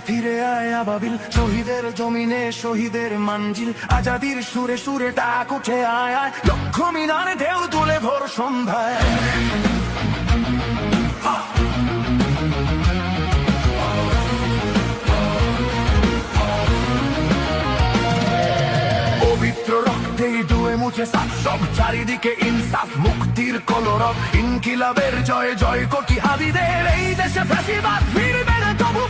ফিরে আয় আবাবিল, শহীদের জমিনে শহীদের মঞ্জিল, আজাদির সুরে সুরে ডাক উঠে আয় আয়, লক্ষ মিনারে ঢেউ তুলে ভোর সন্ধ্যায়। পবিত্র রক্তে ধুয়ে মুছে সাফ সব, চারিদিকে ইনসাফ মুক্তির কলরব, ইনকিলাবের জয় জয় কোটি হাবিদের, এই দেশে ফ্যাসিবাদ ফিরবে না তবু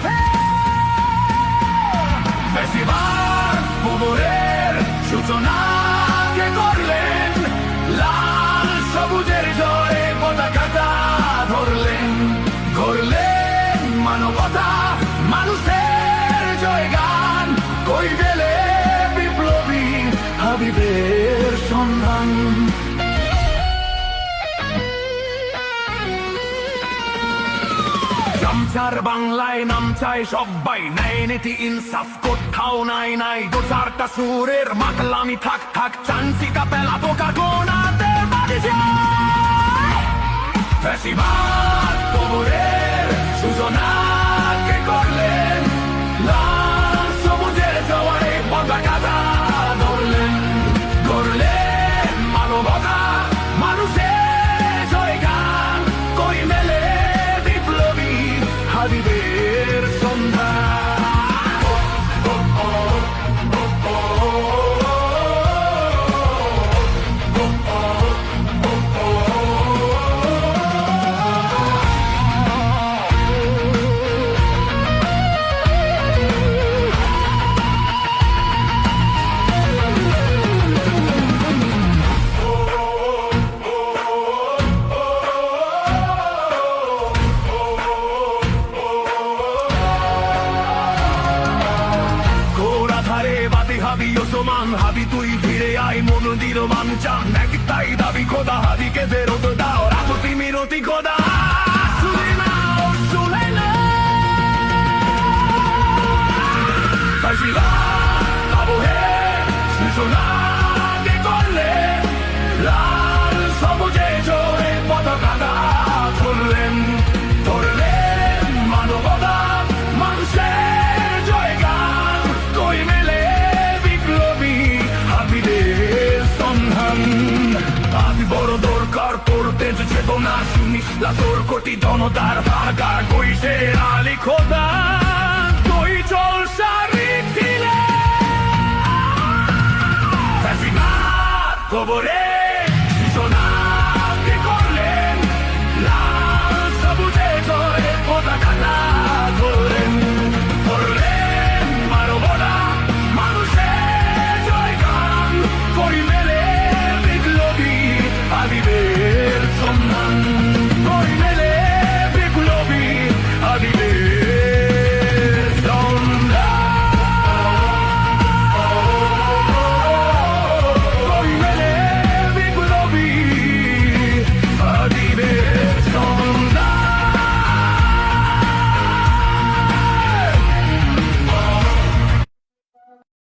ফ্যাসিবাদ কবরের সূচনা কে করলেন, লাল সবুজের জয় পতাকাটা ধরলেন, গড়লেন মানবতা মানুষের জয় গান, কই গেলে বিপ্লবী হাবিবের সন্ধান। চামচার বাংলায় নাম চায় সবাই, ন্যায় নীতি ইনসাফ কোথাও নাই নাই, দু চারটা সুরের মাতলামি থাক থাক, চান্সিকা পেলা পোকা কোনাতে বাজে যায়। ফ্যাসিবাদ কবরের সূচনা কে করলেন, লাল সবুজের জয় পতাকাটা ধরলেন, গড়লেন মানবতা মানুষের জয় গান, কই মেলে বিপ্লবী হাবিবের সন্ধান। হাবি ওসমান হাবি তুই ফিরে আয়, মনোদির মানচান একটাই দাবি, খোদা হাবিকে ফেরত দাও, রাজতি মিনতি খোদা শুনে নাও শুনে নাও। ফ্যাসিবাদ আবহের সূচনা কে করলেন, লাল সবুজে জয় পতাকাটা ধরলেন, ধরলেন মানবতা মানুষের জয় গান, কই মেলে আজ বড় দরকার করতে চেতনা, শুনিস তোর কোটি জনতার হাহাকার, কই সে আলী খোদা কই চল সারি ছিলে, ফ্যাসিবাদ কবরে